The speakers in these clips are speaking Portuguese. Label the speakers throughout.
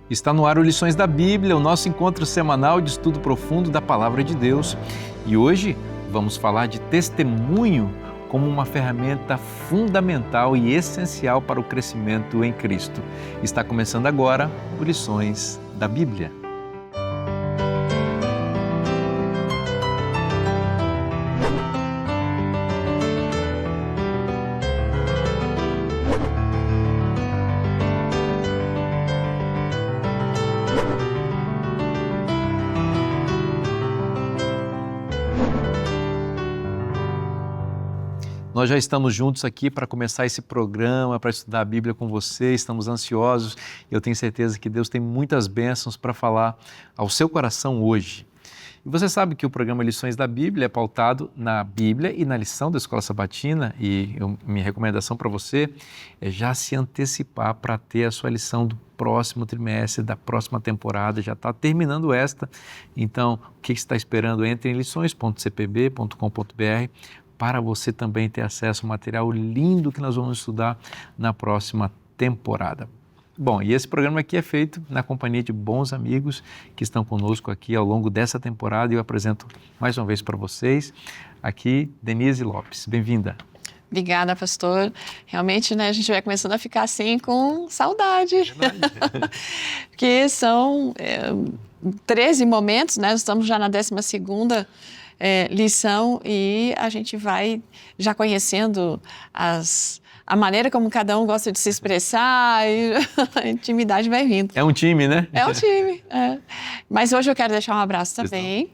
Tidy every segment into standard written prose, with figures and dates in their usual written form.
Speaker 1: Está no ar o Lições da Bíblia, o nosso encontro semanal de estudo profundo da Palavra de Deus. E hoje vamos falar de testemunho como uma ferramenta fundamental e essencial para o crescimento em Cristo. Está começando agora o Lições da Bíblia. Nós já estamos juntos aqui para começar esse programa, para estudar a Bíblia com você, estamos ansiosos e eu tenho certeza que Deus tem muitas bênçãos para falar ao seu coração hoje. E você sabe que o programa Lições da Bíblia é pautado na Bíblia e na lição da Escola Sabatina e minha recomendação para você é já se antecipar para ter a sua lição do próximo trimestre, da próxima temporada, já está terminando esta. Então, o que você está esperando? Entre em lições.cpb.com.br para você também ter acesso ao material lindo que nós vamos estudar na próxima temporada. Bom, e esse programa aqui é feito na companhia de bons amigos que estão conosco aqui ao longo dessa temporada e eu apresento mais uma vez para vocês aqui Denise Lopes. Bem-vinda.
Speaker 2: Obrigada, pastor. Realmente, né, a gente vai começando a ficar assim com saudade. Porque são 13 momentos, né? Estamos já na 12ª lição e a gente vai já conhecendo a maneira como cada um gosta de se expressar e a intimidade vai vindo.
Speaker 1: É um time, né?
Speaker 2: É um time. É. Mas hoje eu quero deixar um abraço também.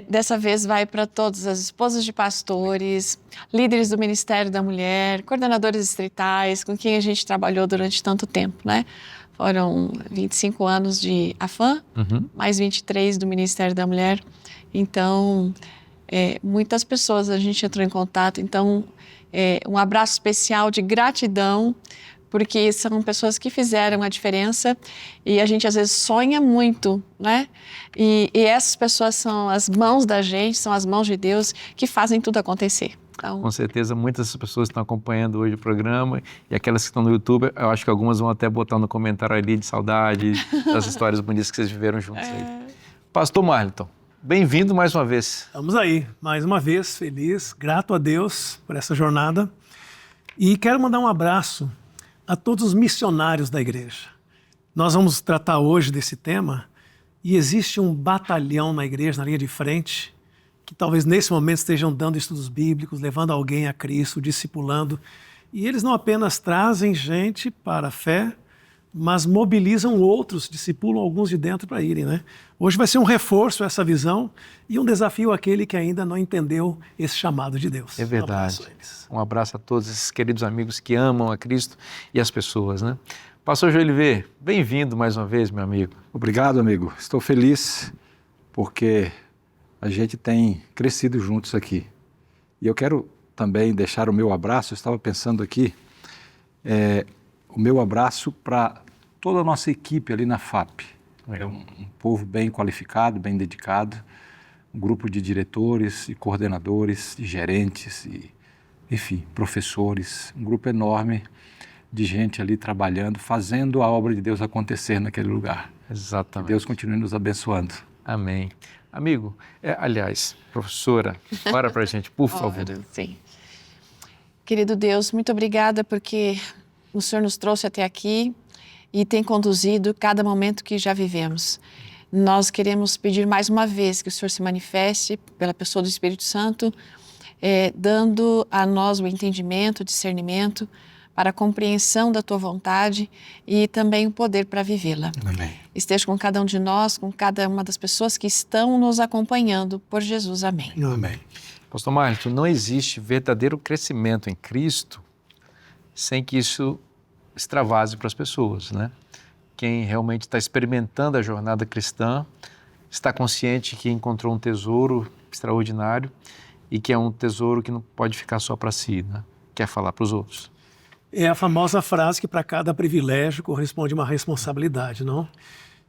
Speaker 2: Dessa vez vai para todas as esposas de pastores, líderes do Ministério da Mulher, coordenadores distritais, com quem a gente trabalhou durante tanto tempo, né? Foram 25 anos de AFAM, mais 23 do Ministério da Mulher. Então, muitas pessoas a gente entrou em contato. Então, um abraço especial de gratidão, porque são pessoas que fizeram a diferença e a gente às vezes sonha muito, né? E essas pessoas são as mãos da gente, são as mãos de Deus que fazem tudo acontecer. Então...
Speaker 1: Com certeza, muitas pessoas estão acompanhando hoje o programa e aquelas que estão no YouTube, eu acho que algumas vão até botar no comentário ali de saudade, das histórias bonitas que vocês viveram juntos aí. Pastor Marlton, bem-vindo mais uma vez.
Speaker 3: Estamos aí, mais uma vez, feliz, grato a Deus por essa jornada. E quero mandar um abraço a todos os missionários da igreja. Nós vamos tratar hoje desse tema e existe um batalhão na igreja, na linha de frente, que talvez nesse momento estejam dando estudos bíblicos, levando alguém a Cristo, discipulando. E eles não apenas trazem gente para a fé, mas mobilizam outros, discipulam alguns de dentro para irem, né? Hoje vai ser um reforço essa visão e um desafio àquele que ainda não entendeu esse chamado de Deus.
Speaker 1: É verdade. Um abraço a todos esses queridos amigos que amam a Cristo e as pessoas, né? Pastor Joeliver, bem-vindo mais uma vez, meu amigo.
Speaker 4: Obrigado, amigo. Estou feliz porque a gente tem crescido juntos aqui. E eu quero também deixar o meu abraço, eu estava pensando aqui, o meu abraço para toda a nossa equipe ali na FAP. É um povo bem qualificado, bem dedicado, um grupo de diretores e coordenadores, de gerentes, e, enfim, professores, um grupo enorme de gente ali trabalhando, fazendo a obra de Deus acontecer naquele lugar.
Speaker 1: Exatamente.
Speaker 4: Que Deus continue nos abençoando.
Speaker 1: Amém. Amigo, aliás, professora, ora para a gente, por favor.
Speaker 2: Sim. Querido Deus, muito obrigada porque o Senhor nos trouxe até aqui e tem conduzido cada momento que já vivemos. Nós queremos pedir mais uma vez que o Senhor se manifeste pela pessoa do Espírito Santo, dando a nós o entendimento, o discernimento para a compreensão da Tua vontade e também o poder para vivê-la.
Speaker 4: Amém.
Speaker 2: Esteja com cada um de nós, com cada uma das pessoas que estão nos acompanhando, por Jesus. Amém.
Speaker 4: Amém.
Speaker 1: Pastor Marlton, não existe verdadeiro crescimento em Cristo sem que isso extravase para as pessoas, né? Quem realmente está experimentando a jornada cristã está consciente que encontrou um tesouro extraordinário e que é um tesouro que não pode ficar só para si, né? Quer falar para os outros.
Speaker 3: É a famosa frase que para cada privilégio corresponde uma responsabilidade, não?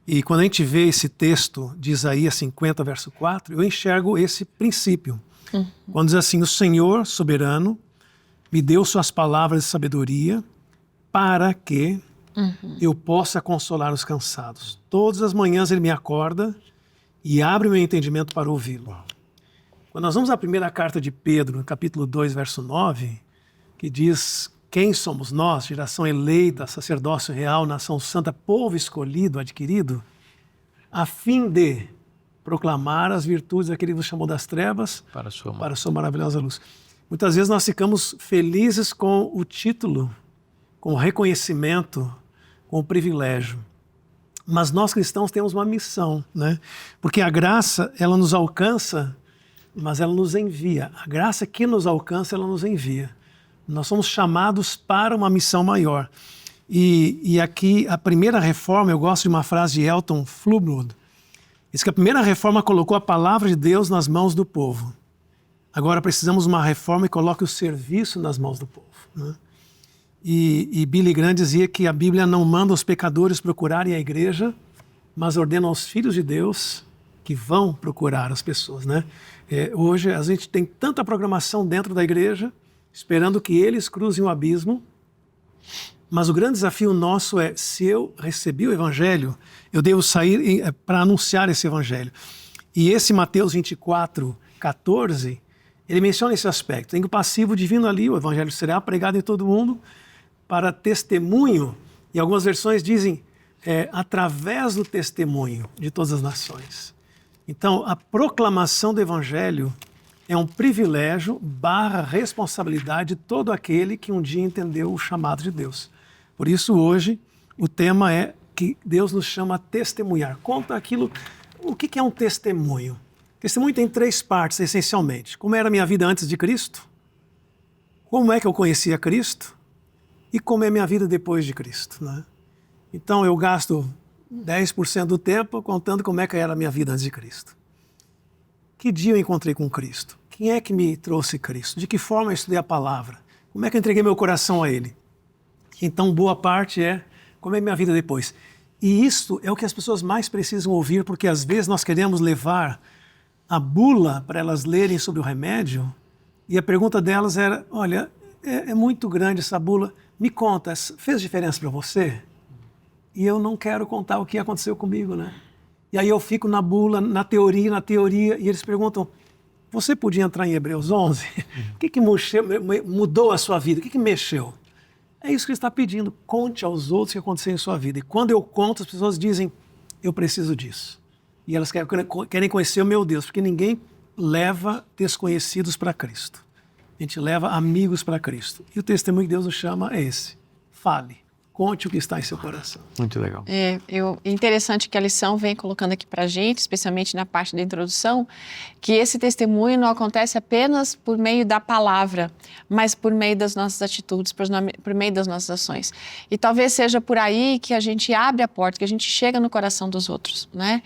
Speaker 3: E quando a gente vê esse texto de Isaías 50, verso 4, eu enxergo esse princípio. Quando diz assim, o Senhor soberano me deu suas palavras de sabedoria para que eu possa consolar os cansados. Todas as manhãs ele me acorda e abre o meu entendimento para ouvi-lo. Quando nós vamos à primeira carta de Pedro, no capítulo 2, verso 9, que diz: quem somos nós, geração eleita, sacerdócio real, nação santa, povo escolhido, adquirido, a fim de proclamar as virtudes daquele que nos chamou das trevas
Speaker 1: Para
Speaker 3: a sua maravilhosa luz. Muitas vezes nós ficamos felizes com o título, com o reconhecimento, com o privilégio. Mas nós cristãos temos uma missão, né? Porque a graça, ela nos alcança, mas ela nos envia. A graça que nos alcança, ela nos envia. Nós somos chamados para uma missão maior. E aqui, a primeira reforma, eu gosto de uma frase de Elton Flublood, diz que a primeira reforma colocou a palavra de Deus nas mãos do povo. Agora precisamos de uma reforma que coloque o serviço nas mãos do povo, né? E Billy Graham dizia que a Bíblia não manda os pecadores procurarem a igreja, mas ordena aos filhos de Deus que vão procurar as pessoas, né? Hoje a gente tem tanta programação dentro da igreja, esperando que eles cruzem o abismo, mas o grande desafio nosso é, se eu recebi o evangelho, eu devo sair para anunciar esse evangelho. E esse Mateus 24, 14, ele menciona esse aspecto. Tem o passivo divino ali, o evangelho será pregado em todo mundo para testemunho, e algumas versões dizem através do testemunho de todas as nações. Então, a proclamação do evangelho é um privilégio / responsabilidade de todo aquele que um dia entendeu o chamado de Deus. Por isso, hoje, o tema é que Deus nos chama a testemunhar. Conta aquilo. O que é um testemunho? Testemunho tem 3 partes, essencialmente. Como era a minha vida antes de Cristo? Como é que eu conhecia Cristo? E como é a minha vida depois de Cristo, né? Então, eu gasto 10% do tempo contando como é que era a minha vida antes de Cristo. Que dia eu encontrei com Cristo? Quem é que me trouxe Cristo? De que forma eu estudei a palavra? Como é que eu entreguei meu coração a Ele? Então, boa parte é como é a minha vida depois. E isso é o que as pessoas mais precisam ouvir, porque às vezes nós queremos levar a bula para elas lerem sobre o remédio, e a pergunta delas era: olha, é muito grande essa bula, me conta, fez diferença para você? E eu não quero contar o que aconteceu comigo, né? E aí eu fico na bula, na teoria, e eles perguntam: você podia entrar em Hebreus 11? O que mudou a sua vida? O que mexeu? É isso que ele está pedindo. Conte aos outros o que aconteceu em sua vida. E quando eu conto, as pessoas dizem: eu preciso disso. E elas querem conhecer o meu Deus, porque ninguém leva desconhecidos para Cristo. A gente leva amigos para Cristo. E o testemunho que Deus nos chama é esse: fale. Conte o que está em seu coração.
Speaker 1: Muito legal.
Speaker 2: É interessante que a lição vem colocando aqui para a gente, especialmente na parte da introdução, que esse testemunho não acontece apenas por meio da palavra, mas por meio das nossas atitudes, por meio das nossas ações. E talvez seja por aí que a gente abre a porta, que a gente chega no coração dos outros, né?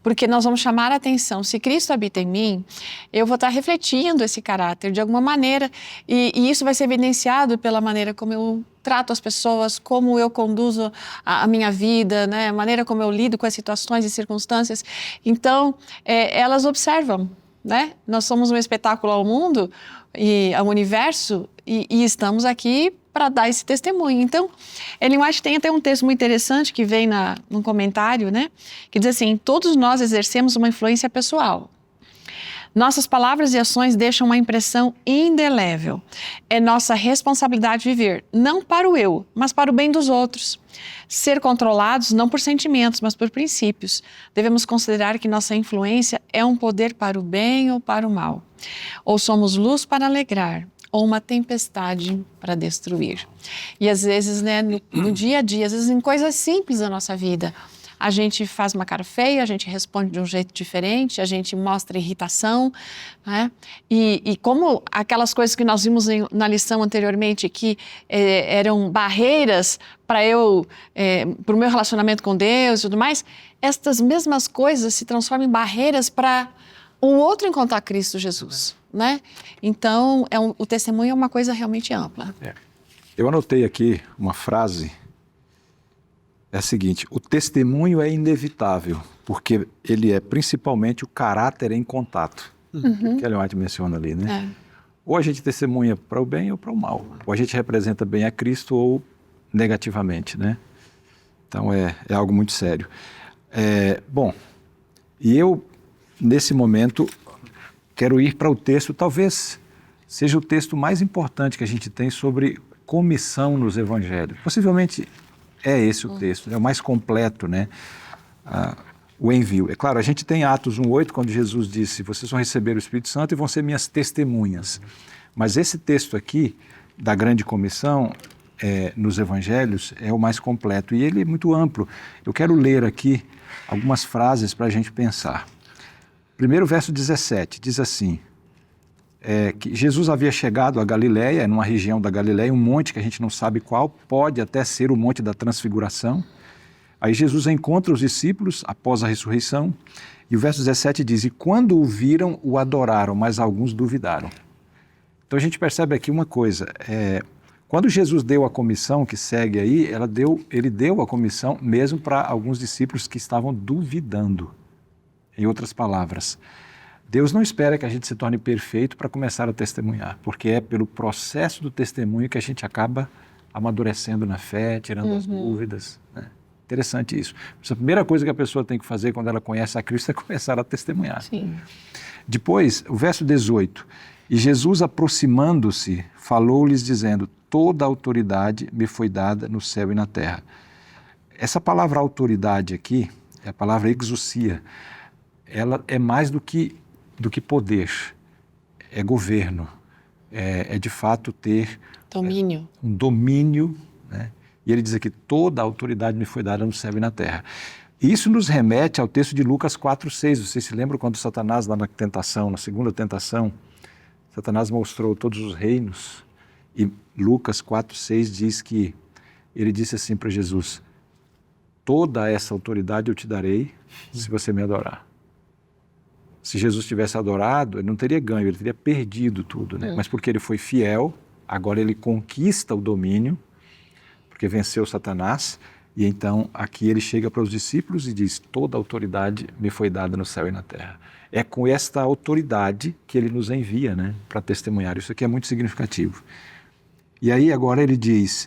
Speaker 2: Porque nós vamos chamar a atenção. Se Cristo habita em mim, eu vou estar refletindo esse caráter de alguma maneira, e isso vai ser evidenciado pela maneira como eu trato as pessoas, como eu conduzo a minha vida, né? A maneira como eu lido com as situações e circunstâncias. Então, elas observam, né? Nós somos um espetáculo ao mundo e ao universo, e estamos aqui para dar esse testemunho. Então, Ellen White tem até um texto muito interessante que vem num comentário, né? Que diz assim: todos nós exercemos uma influência pessoal. Nossas palavras e ações deixam uma impressão indelével. É nossa responsabilidade viver, não para o eu, mas para o bem dos outros. Ser controlados não por sentimentos, mas por princípios. Devemos considerar que nossa influência é um poder para o bem ou para o mal. Ou somos luz para alegrar, ou uma tempestade para destruir. E às vezes, né, no dia a dia, às vezes em coisas simples da nossa vida, a gente faz uma cara feia, a gente responde de um jeito diferente, a gente mostra irritação, né? E como aquelas coisas que nós vimos na lição anteriormente, que eram barreiras para o meu relacionamento com Deus e tudo mais, estas mesmas coisas se transformam em barreiras para o outro encontrar Cristo Jesus, né? Então, o testemunho é uma coisa realmente ampla.
Speaker 4: Eu anotei aqui uma frase. É a seguinte: o testemunho é inevitável, porque ele é principalmente o caráter em contato, que Ellen White menciona ali, né? Ou a gente testemunha para o bem ou para o mal, ou a gente representa bem a Cristo ou negativamente, né? Então é algo muito sério. Bom, e eu, nesse momento, quero ir para o texto, talvez seja o texto mais importante que a gente tem sobre comissão nos evangelhos. Possivelmente é esse o texto, é o mais completo, né? O envio. É claro, a gente tem Atos 1:8, quando Jesus disse, vocês vão receber o Espírito Santo e vão ser minhas testemunhas. Mas esse texto aqui, da grande comissão, nos evangelhos, é o mais completo. E ele é muito amplo. Eu quero ler aqui algumas frases para a gente pensar. Primeiro, verso 17, diz assim, que Jesus havia chegado a Galiléia, numa região da Galiléia, um monte que a gente não sabe qual, pode até ser o Monte da Transfiguração. Aí Jesus encontra os discípulos após a ressurreição, e o verso 17 diz, e quando o viram, o adoraram, mas alguns duvidaram. Então a gente percebe aqui uma coisa, quando Jesus deu a comissão que segue aí, ele deu a comissão mesmo para alguns discípulos que estavam duvidando. Em outras palavras, Deus não espera que a gente se torne perfeito para começar a testemunhar, porque é pelo processo do testemunho que a gente acaba amadurecendo na fé, tirando as dúvidas, né? Interessante isso. A primeira coisa que a pessoa tem que fazer quando ela conhece a Cristo é começar a testemunhar.
Speaker 2: Sim.
Speaker 4: Depois, o verso 18, e Jesus aproximando-se, falou-lhes dizendo, toda a autoridade me foi dada no céu e na terra. Essa palavra autoridade aqui, é a palavra exousia, ela é mais do que poder, é governo, é de fato ter
Speaker 2: Domínio.
Speaker 4: um domínio, né? E ele diz aqui, toda a autoridade me foi dada no céu e na terra. Isso nos remete ao texto de Lucas 4:6. Vocês se lembram quando Satanás, lá na tentação, na segunda tentação, Satanás mostrou todos os reinos, e Lucas 4:6 diz que ele disse assim para Jesus, toda essa autoridade eu te darei se você me adorar. Se Jesus tivesse adorado, ele não teria ganho, ele teria perdido tudo, né? Mas porque ele foi fiel, agora ele conquista o domínio, porque venceu Satanás, e então aqui ele chega para os discípulos e diz, toda a autoridade me foi dada no céu e na terra. É com esta autoridade que ele nos envia, né, para testemunhar. Isso aqui é muito significativo. E aí agora ele diz,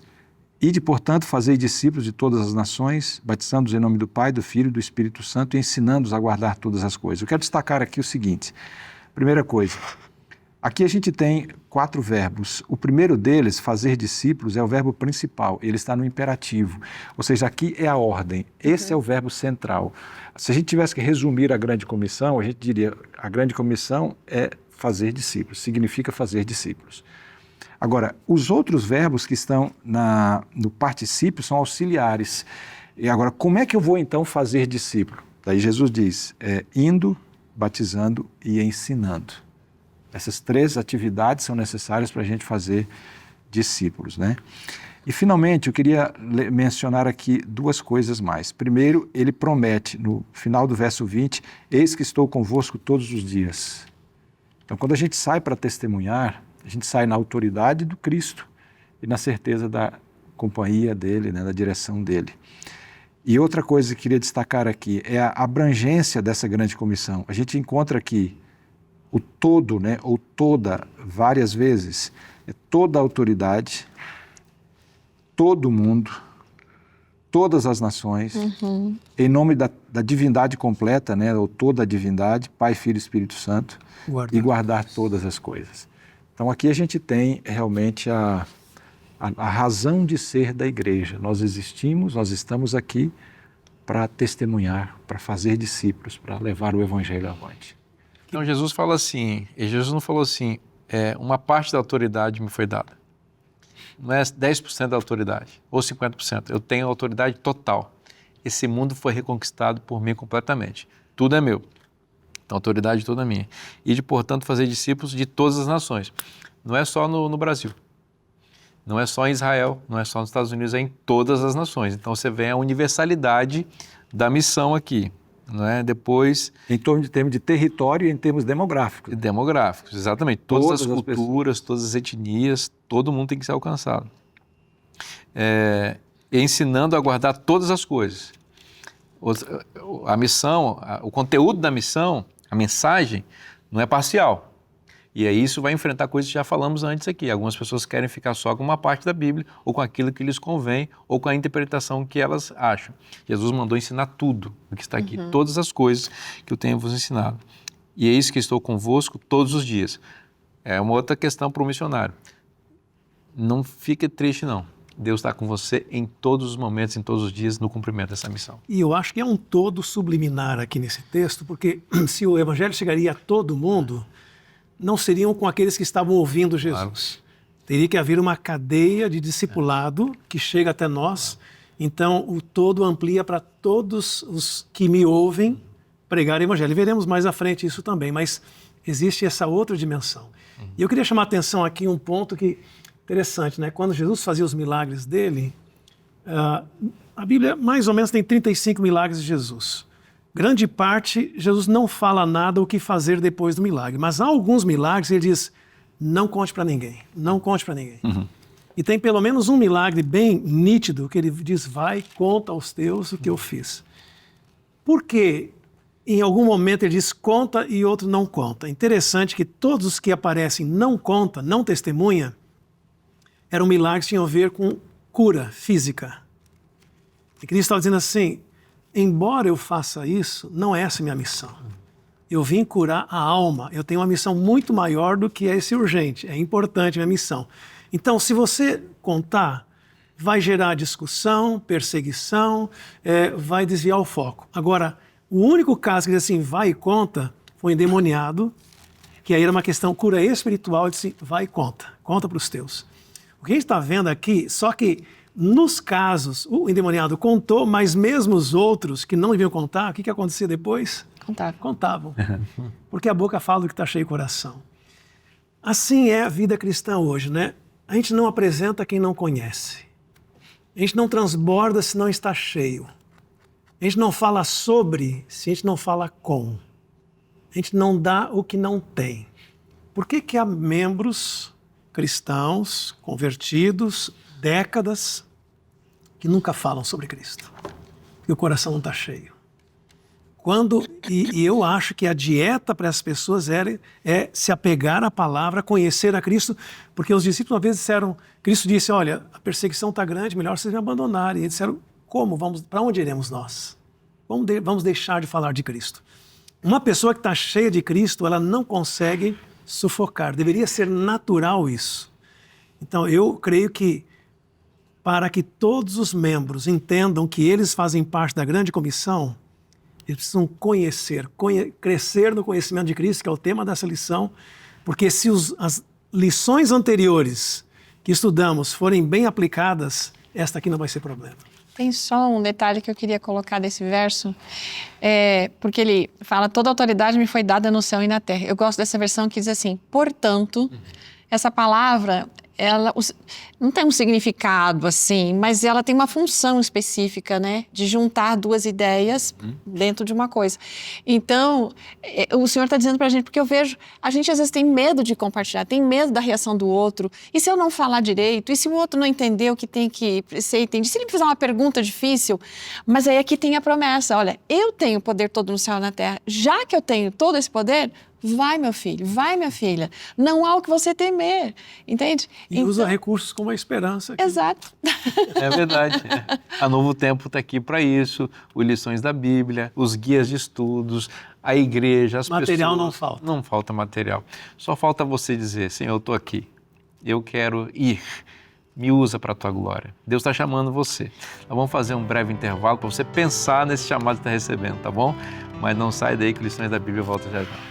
Speaker 4: ide, portanto, fazei discípulos de todas as nações, batizando-os em nome do Pai, do Filho e do Espírito Santo e ensinando-os a guardar todas as coisas. Eu quero destacar aqui o seguinte, primeira coisa, aqui a gente tem 4 verbos. O primeiro deles, fazer discípulos, é o verbo principal, ele está no imperativo, ou seja, aqui é a ordem, esse é o verbo central. Se a gente tivesse que resumir a grande comissão, a gente diria, a grande comissão é fazer discípulos, significa fazer discípulos. Agora, os outros verbos que estão no particípio são auxiliares. E agora, como é que eu vou então fazer discípulo? Daí Jesus diz, indo, batizando e ensinando. Essas 3 atividades são necessárias para a gente fazer discípulos, né? E finalmente eu queria mencionar aqui 2 coisas mais. Primeiro, ele promete no final do verso 20, eis que estou convosco todos os dias. Então quando a gente sai para testemunhar, a gente sai na autoridade do Cristo e na certeza da companhia dele, né, da direção dele. E outra coisa que eu queria destacar aqui é a abrangência dessa grande comissão. A gente encontra aqui o todo, né, ou toda, várias vezes, é toda a autoridade, todo mundo, todas as nações, em nome da divindade completa, né, ou toda a divindade, Pai, Filho e Espírito Santo, e guardar todas as coisas. Então aqui a gente tem realmente a razão de ser da igreja. Nós existimos, nós estamos aqui para testemunhar, para fazer discípulos, para levar o evangelho avante.
Speaker 1: Então Jesus fala assim, e Jesus não falou assim, uma parte da autoridade me foi dada. Não é 10% da autoridade, ou 50%. Eu tenho autoridade total. Esse mundo foi reconquistado por mim completamente. Tudo é meu. Então, a autoridade toda é minha. E de, portanto, fazer discípulos de todas as nações. Não é só no Brasil. Não é só em Israel, não é só nos Estados Unidos, é em todas as nações. Então, você vê a universalidade da missão aqui. Não é? Depois...
Speaker 4: Em termos de território e em termos demográficos.
Speaker 1: Demográficos, exatamente. Todas as culturas, todas as etnias, todo mundo tem que ser alcançado. Ensinando a guardar todas as coisas. A missão, o conteúdo da missão, a mensagem, não é parcial. E aí isso vai enfrentar coisas que já falamos antes aqui. Algumas pessoas querem ficar só com uma parte da Bíblia, ou com aquilo que lhes convém, ou com a interpretação que elas acham. Jesus mandou ensinar tudo o que está aqui, todas as coisas que eu tenho vos ensinado. E é isso que estou convosco todos os dias. É uma outra questão para o missionário. Não fique triste, não. Deus está com você em todos os momentos, em todos os dias, no cumprimento dessa missão.
Speaker 3: E eu acho que é um todo subliminar aqui nesse texto, porque se o evangelho chegaria a todo mundo, não seriam com aqueles que estavam ouvindo Jesus. Claro. Teria que haver uma cadeia de discipulado que chega até nós. Então, o todo amplia para todos os que me ouvem pregar o evangelho. E veremos mais à frente isso também, mas existe essa outra dimensão. E eu queria chamar a atenção aqui um ponto que interessante, né? Quando Jesus fazia os milagres dele, a Bíblia mais ou menos tem 35 milagres de Jesus. Grande parte, Jesus não fala nada o que fazer depois do milagre, mas há alguns milagres ele diz, não conte para ninguém, não conte para ninguém. E tem pelo menos um milagre bem nítido que ele diz, vai, conta aos teus o que eu fiz. Por quê? Em algum momento ele diz conta e outro não conta. Interessante que todos os que aparecem não conta, não testemunha, eram milagres que tinham a ver com cura física. E Cristo estava dizendo assim, embora eu faça isso, não é essa a minha missão. Eu vim curar a alma, eu tenho uma missão muito maior do que esse urgente, é importante a minha missão. Então, se você contar, vai gerar discussão, perseguição, vai desviar o foco. Agora, o único caso que diz assim, vai e conta, foi endemoniado, que aí era uma questão cura espiritual, ele disse, vai e conta para os teus. O que a gente está vendo aqui, só que nos casos, o endemoniado contou, mas mesmo os outros que não deviam contar, o que acontecia depois? Contavam. Porque a boca fala do que está cheio o coração. Assim é a vida cristã hoje, né? A gente não apresenta quem não conhece. A gente não transborda se não está cheio. A gente não fala sobre se a gente não fala com. A gente não dá o que não tem. Por que há membros cristãos, convertidos, décadas, que nunca falam sobre Cristo? Porque o coração não está cheio. E eu acho que a dieta para as pessoas é se apegar à palavra, conhecer a Cristo, porque os discípulos uma vez disseram, Cristo disse, olha, a perseguição está grande, melhor vocês me abandonarem. E eles disseram, como? Para onde iremos nós? Vamos deixar de falar de Cristo. Uma pessoa que está cheia de Cristo, ela não consegue sufocar. Deveria ser natural isso. Então, eu creio que para que todos os membros entendam que eles fazem parte da grande comissão, eles precisam crescer no conhecimento de Cristo, que é o tema dessa lição, porque se as lições anteriores que estudamos forem bem aplicadas, esta aqui não vai ser problema.
Speaker 2: Tem só um detalhe que eu queria colocar desse verso, porque ele fala, toda autoridade me foi dada no céu e na terra. Eu gosto dessa versão que diz assim, portanto, essa palavra, ela não tem um significado assim, mas ela tem uma função específica, né? De juntar duas ideias dentro de uma coisa. Então, o Senhor está dizendo para a gente, porque eu vejo, a gente às vezes tem medo de compartilhar, tem medo da reação do outro. E se eu não falar direito? E se o outro não entender o que tem que ser entendido? Se ele fizer uma pergunta difícil? Mas aí aqui tem a promessa, olha, eu tenho poder todo no céu e na terra. Já que eu tenho todo esse poder, vai, meu filho, vai, minha filha. Não há o que você temer, entende?
Speaker 3: E então, usa recursos como a esperança. Aqui.
Speaker 2: Exato.
Speaker 1: É verdade. A Novo Tempo está aqui para isso, os lições da Bíblia, os guias de estudos, a igreja, as
Speaker 3: material
Speaker 1: pessoas.
Speaker 3: Não falta.
Speaker 1: Não falta material. Só falta você dizer, Senhor, eu estou aqui, eu quero ir. Me usa para a tua glória. Deus está chamando você. Nós vamos fazer um breve intervalo para você pensar nesse chamado que está recebendo, tá bom? Mas não sai daí que Lições da Bíblia volta já já.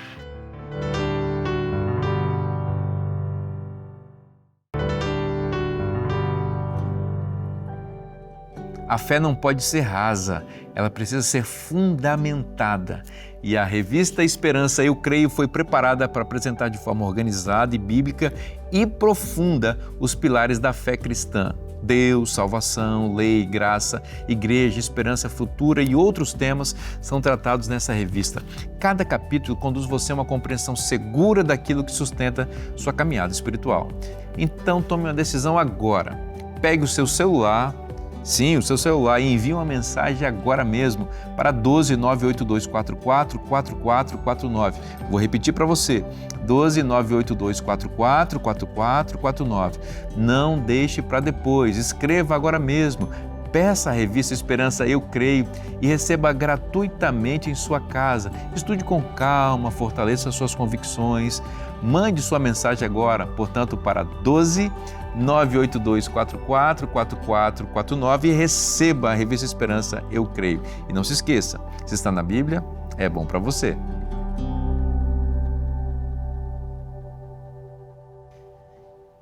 Speaker 1: A fé não pode ser rasa, ela precisa ser fundamentada. E a revista Esperança, eu creio, foi preparada para apresentar de forma organizada e bíblica e profunda os pilares da fé cristã. Deus, salvação, lei, graça, igreja, esperança futura e outros temas são tratados nessa revista. Cada capítulo conduz você a uma compreensão segura daquilo que sustenta sua caminhada espiritual. Então tome uma decisão agora. Pegue o seu celular, Sim, o seu celular, e envie uma mensagem agora mesmo para 12 98244 4449. Vou repetir para você, 12 98244 4449. Não deixe para depois, escreva agora mesmo. Peça a revista Esperança Eu Creio e receba gratuitamente em sua casa. Estude com calma, fortaleça suas convicções. Mande sua mensagem agora, portanto, para 12 98244 4449 e receba a revista Esperança Eu Creio. E não se esqueça, se está na Bíblia, é bom para você.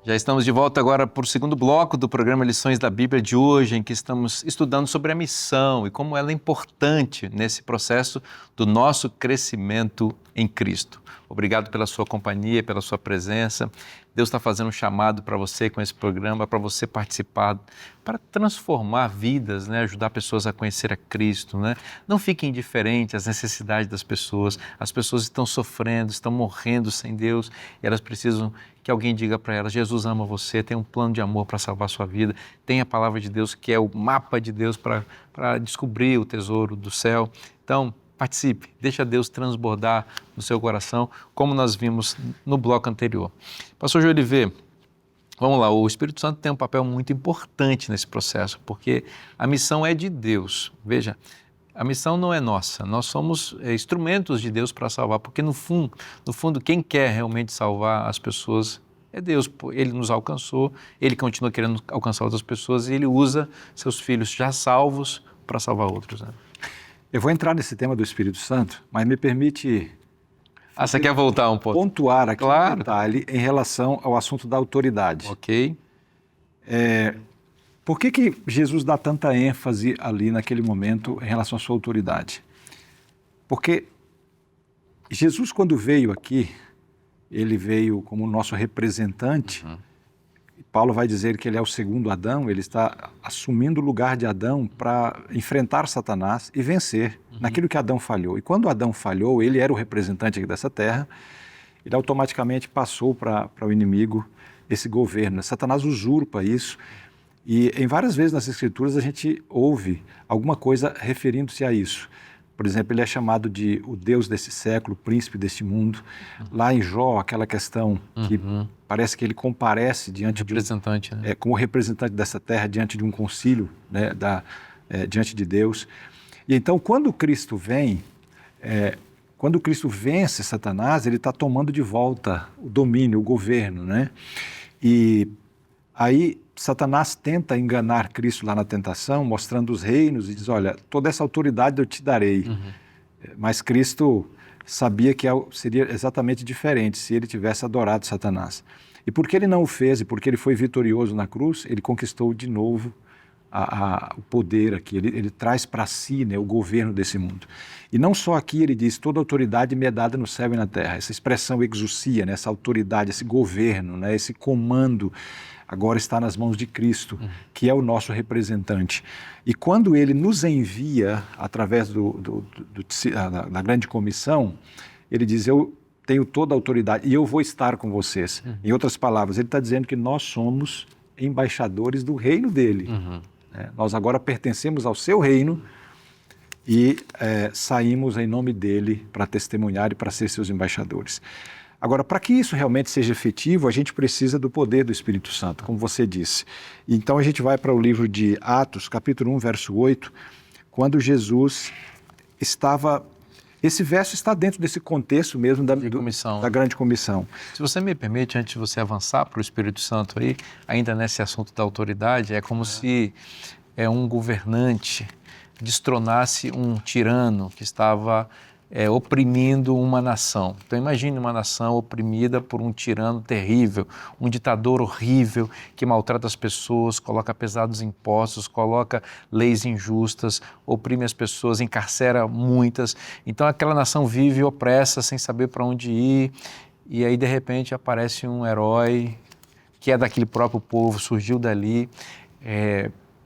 Speaker 1: Já estamos de volta agora para o segundo bloco do programa Lições da Bíblia de hoje, em que estamos estudando sobre a missão e como ela é importante nesse processo do nosso crescimento em Cristo. Obrigado pela sua companhia, pela sua presença. Deus está fazendo um chamado para você com esse programa, para você participar, para transformar vidas, né? Ajudar pessoas a conhecer a Cristo, né? Não fiquem indiferentes às necessidades das pessoas. As pessoas estão sofrendo, estão morrendo sem Deus e elas precisam que alguém diga para elas: Jesus ama você, tem um plano de amor para salvar a sua vida, tem a palavra de Deus que é o mapa de Deus para descobrir o tesouro do céu. Então, participe, deixa Deus transbordar no seu coração, como nós vimos no bloco anterior. Pastor Jolivet, vamos lá, o Espírito Santo tem um papel muito importante nesse processo, porque a missão é de Deus. Veja, a missão não é nossa, nós somos instrumentos de Deus para salvar, porque no fundo, quem quer realmente salvar as pessoas é Deus. Ele nos alcançou, Ele continua querendo alcançar outras pessoas e Ele usa seus filhos já salvos para salvar outros, né?
Speaker 4: Eu vou entrar nesse tema do Espírito Santo, mas me permite
Speaker 1: você quer voltar um pouco?
Speaker 4: Pontuar aqui
Speaker 1: Claro.
Speaker 4: um detalhe em relação ao assunto da autoridade.
Speaker 1: Ok.
Speaker 4: Por que Jesus dá tanta ênfase ali naquele momento em relação à sua autoridade? Porque Jesus, quando veio aqui, ele veio como nosso representante. Paulo vai dizer que ele é o segundo Adão, ele está assumindo o lugar de Adão para enfrentar Satanás e vencer naquilo que Adão falhou. E quando Adão falhou, ele era o representante aqui dessa terra, ele automaticamente passou para o inimigo esse governo. Satanás usurpa isso e em várias vezes nas Escrituras a gente ouve alguma coisa referindo-se a isso. Por exemplo, ele é chamado de o Deus desse século, o príncipe deste mundo. Lá em Jó, aquela questão que parece que ele comparece diante
Speaker 1: representante, né?
Speaker 4: Como representante dessa terra diante de um concílio, né, diante de Deus. E então, quando Cristo vem, quando Cristo vence Satanás, ele está tomando de volta o domínio, o governo, né? E aí Satanás tenta enganar Cristo lá na tentação, mostrando os reinos e diz: olha, toda essa autoridade eu te darei. Mas Cristo sabia que seria exatamente diferente se ele tivesse adorado Satanás. E porque ele não o fez, e porque ele foi vitorioso na cruz, ele conquistou de novo o poder aqui. Ele traz para si, né, o governo desse mundo. E não só aqui ele diz: toda autoridade me é dada no céu e na terra. Essa expressão exousia, né, essa autoridade, esse governo, né, esse comando, agora está nas mãos de Cristo, que é o nosso representante. E quando ele nos envia, através da grande comissão, ele diz: eu tenho toda a autoridade e eu vou estar com vocês. Em outras palavras, ele está dizendo que nós somos embaixadores do reino dele. Nós agora pertencemos ao seu reino e saímos em nome dele para testemunhar e para ser seus embaixadores. Agora, para que isso realmente seja efetivo, a gente precisa do poder do Espírito Santo, como você disse. Então a gente vai para o livro de Atos, capítulo 1, verso 8, quando Jesus estava... Esse verso está dentro desse contexto mesmo da grande comissão.
Speaker 1: Se você me permite, antes de você avançar para o Espírito Santo aí, ainda nesse assunto da autoridade, é como se um governante destronasse um tirano que estava oprimindo uma nação. Então imagine uma nação oprimida por um tirano terrível, um ditador horrível que maltrata as pessoas, coloca pesados impostos, coloca leis injustas, oprime as pessoas, encarcera muitas. Então aquela nação vive opressa, sem saber para onde ir, e aí de repente aparece um herói que é daquele próprio povo, surgiu dali,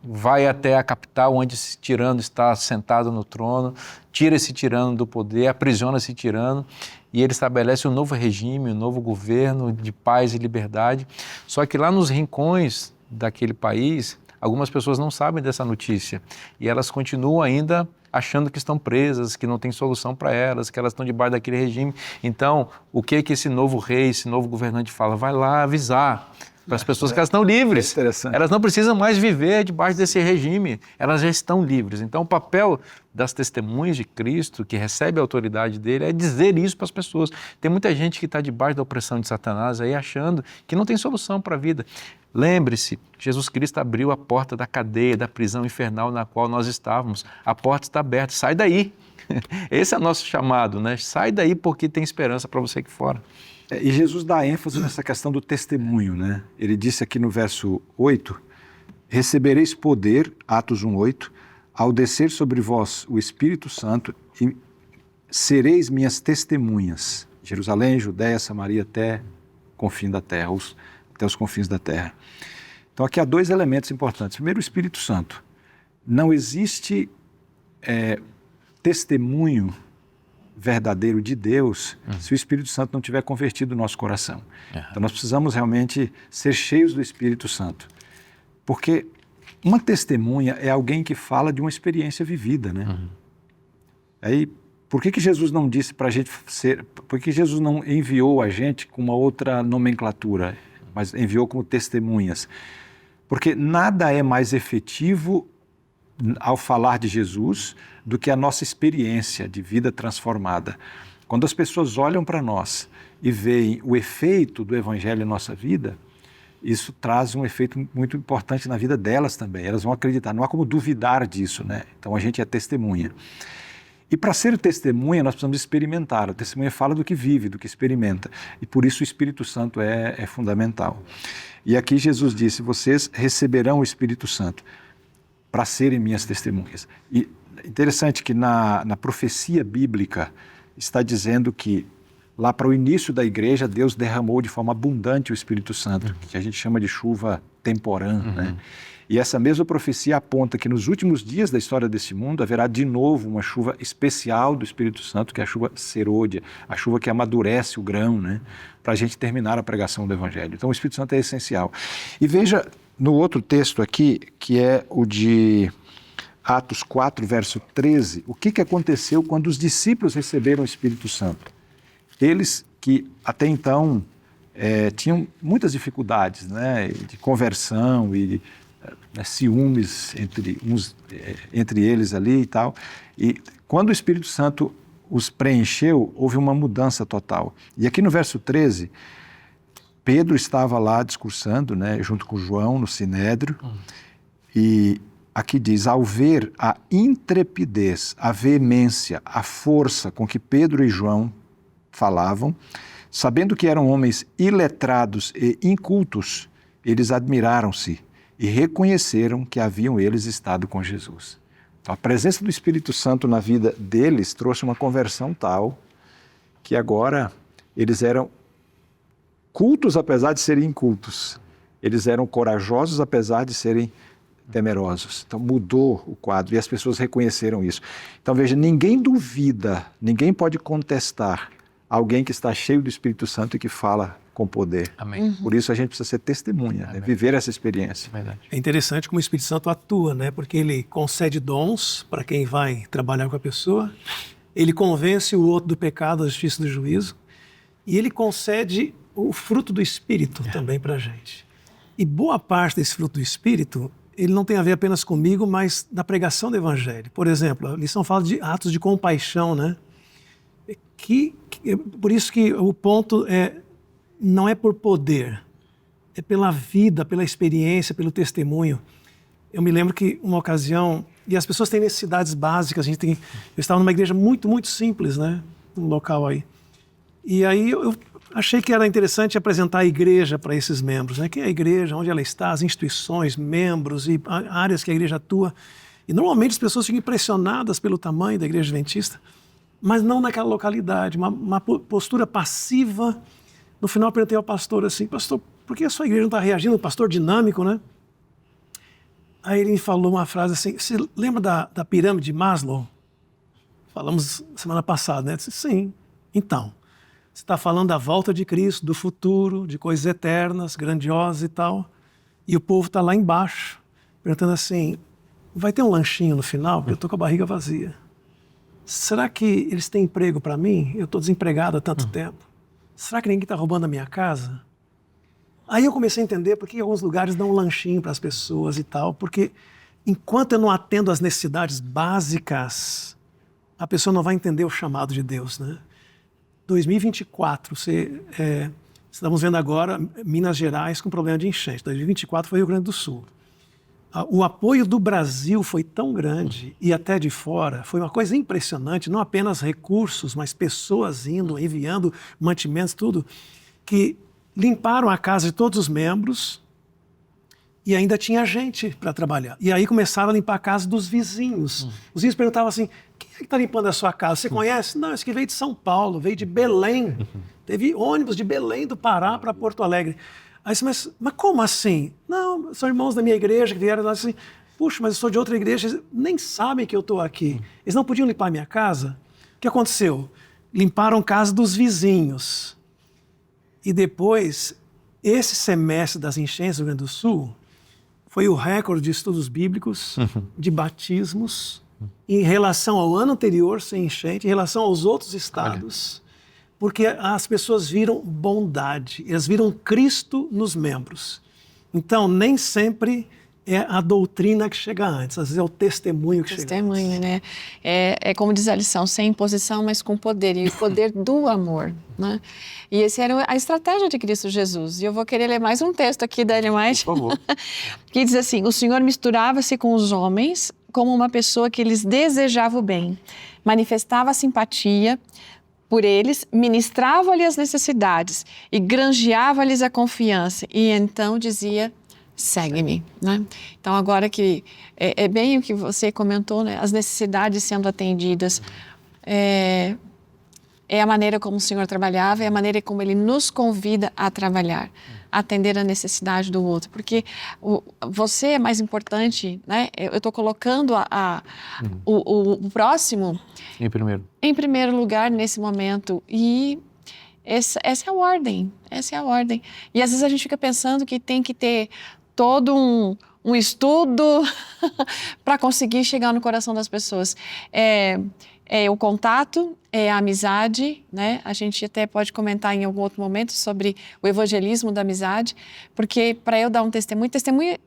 Speaker 1: vai até a capital onde esse tirano está sentado no trono, tira esse tirano do poder, aprisiona esse tirano e ele estabelece um novo regime, um novo governo de paz e liberdade. Só que lá nos rincões daquele país algumas pessoas não sabem dessa notícia e elas continuam ainda achando que estão presas, que não tem solução para elas, que elas estão debaixo daquele regime. Então, o que esse novo rei, esse novo governante fala? Vai lá avisar para as pessoas que elas estão livres. Elas não precisam mais viver debaixo desse regime, elas já estão livres. Então, o papel das testemunhas de Cristo, que recebe a autoridade dele, é dizer isso para as pessoas. Tem muita gente que está debaixo da opressão de Satanás aí achando que não tem solução para a vida. Lembre-se, Jesus Cristo abriu a porta da cadeia, da prisão infernal na qual nós estávamos. A porta está aberta, sai daí. Esse é o nosso chamado, né? Sai daí porque tem esperança para você aqui fora.
Speaker 4: E Jesus dá ênfase nessa questão do testemunho, né? Ele disse aqui no verso 8, recebereis poder, Atos 1:8, ao descer sobre vós o Espírito Santo e sereis minhas testemunhas. Jerusalém, Judéia, Samaria, até confim da terra, até os confins da terra. Então aqui há dois elementos importantes. Primeiro, o Espírito Santo. Não existe testemunho verdadeiro de Deus se o Espírito Santo não tiver convertido o nosso coração. Então nós precisamos realmente ser cheios do Espírito Santo. Porque uma testemunha é alguém que fala de uma experiência vivida, né? Aí, por que Jesus não disse para a gente ser... Por que Jesus não enviou a gente com uma outra nomenclatura, mas enviou como testemunhas? Porque nada é mais efetivo ao falar de Jesus do que a nossa experiência de vida transformada. Quando as pessoas olham para nós e veem o efeito do Evangelho em nossa vida, isso traz um efeito muito importante na vida delas também. Elas vão acreditar, não há como duvidar disso, né? Então a gente é testemunha. E para ser testemunha, nós precisamos experimentar. A testemunha fala do que vive, do que experimenta. E por isso o Espírito Santo é fundamental. E aqui Jesus disse, vocês receberão o Espírito Santo para serem minhas testemunhas. E interessante que na profecia bíblica está dizendo que lá para o início da igreja, Deus derramou de forma abundante o Espírito Santo, que a gente chama de chuva temporã, né? E essa mesma profecia aponta que nos últimos dias da história desse mundo haverá de novo uma chuva especial do Espírito Santo, que é a chuva serôdia, a chuva que amadurece o grão, né? Para a gente terminar a pregação do Evangelho. Então o Espírito Santo é essencial. E veja no outro texto aqui, que é o de Atos 4, verso 13, o que aconteceu quando os discípulos receberam o Espírito Santo? Eles que até então tinham muitas dificuldades, né, de conversão e ciúmes entre eles ali e tal. E quando o Espírito Santo os preencheu, houve uma mudança total. E aqui no verso 13, Pedro estava lá discursando, né, junto com João no Sinédrio, e aqui diz, ao ver a intrepidez, a veemência, a força com que Pedro e João falavam, sabendo que eram homens iletrados e incultos, eles admiraram-se e reconheceram que haviam eles estado com Jesus. Então, a presença do Espírito Santo na vida deles trouxe uma conversão tal que agora eles eram cultos apesar de serem incultos. Eles eram corajosos apesar de serem temerosos. Então mudou o quadro e as pessoas reconheceram isso. Então veja, ninguém duvida, ninguém pode contestar alguém que está cheio do Espírito Santo e que fala com poder.
Speaker 1: Amém.
Speaker 4: Por isso a gente precisa ser testemunha, né? Viver essa experiência.
Speaker 1: Verdade.
Speaker 3: É interessante como o Espírito Santo atua, né? Porque ele concede dons para quem vai trabalhar com a pessoa, ele convence o outro do pecado, da justiça e do juízo, e ele concede o fruto do Espírito também para a gente. E boa parte desse fruto do Espírito, ele não tem a ver apenas comigo, mas na pregação do Evangelho. Por exemplo, a lição fala de atos de compaixão, né? Por isso que o ponto não é por poder, é pela vida, pela experiência, pelo testemunho. Eu me lembro que uma ocasião, e as pessoas têm necessidades básicas, eu estava numa igreja muito, muito simples, né? Um local aí. E aí eu achei que era interessante apresentar a igreja para esses membros, né? Quem é a igreja, onde ela está, as instituições, membros e áreas que a igreja atua. E normalmente as pessoas ficam impressionadas pelo tamanho da igreja adventista, mas não naquela localidade, uma postura passiva. No final eu perguntei ao pastor assim, pastor, por que a sua igreja não está reagindo? Um pastor dinâmico, né? Aí ele falou uma frase assim, você lembra da pirâmide de Maslow? Falamos semana passada, né? Eu disse, sim. Então, você está falando da volta de Cristo, do futuro, de coisas eternas, grandiosas e tal, e o povo está lá embaixo. perguntando assim, vai ter um lanchinho no final? Porque eu estou com a barriga vazia. Será que eles têm emprego para mim? Eu estou desempregado há tanto tempo. Será que ninguém está roubando a minha casa? Aí eu comecei a entender por que alguns lugares dão um lanchinho para as pessoas e tal, porque enquanto eu não atendo às necessidades básicas, a pessoa não vai entender o chamado de Deus, né? 2024, estamos vendo agora Minas Gerais com problema de enchente. 2024 foi Rio Grande do Sul. O apoio do Brasil foi tão grande, e até de fora, foi uma coisa impressionante, não apenas recursos, mas pessoas indo, enviando mantimentos, tudo, que limparam a casa de todos os membros e ainda tinha gente para trabalhar. E aí começaram a limpar a casa dos vizinhos. Os vizinhos perguntavam assim, quem é que está limpando a sua casa? Você conhece? Não, esse aqui veio de São Paulo, veio de Belém. Teve ônibus de Belém do Pará para Porto Alegre. Aí você, mas como assim? Não, são irmãos da minha igreja que vieram lá assim, puxa, mas eu sou de outra igreja, eles nem sabem que eu estou aqui. Eles não podiam limpar a minha casa? O que aconteceu? Limparam a casa dos vizinhos. E depois, esse semestre das enchentes do Rio Grande do Sul foi o recorde de estudos bíblicos, de batismos, em relação ao ano anterior sem enchente, em relação aos outros estados, porque as pessoas viram bondade, elas viram Cristo nos membros. Então, nem sempre é a doutrina que chega antes, às vezes é o testemunho que chega antes.
Speaker 2: Testemunho, né? É como diz a lição, sem imposição, mas com poder, e o poder do amor, né? E essa era a estratégia de Cristo Jesus. E eu vou querer ler mais um texto aqui da Ellen White,
Speaker 1: Por favor.
Speaker 2: que diz assim, o Senhor misturava-se com os homens como uma pessoa que lhes desejava o bem, manifestava simpatia por eles, ministrava-lhes as necessidades e granjeava-lhes a confiança. E então dizia, segue-me, né? Então agora que é bem o que você comentou, né? As necessidades sendo atendidas, é a maneira como o Senhor trabalhava, é a maneira como Ele nos convida a trabalhar, atender a necessidade do outro, porque você é mais importante, né? Eu estou colocando o próximo em primeiro lugar nesse momento, e essa é a ordem, E às vezes a gente fica pensando que tem que ter todo um estudo para conseguir chegar no coração das pessoas. É o contato, é a amizade, né? A gente até pode comentar em algum outro momento sobre o evangelismo da amizade, porque para eu dar um testemunha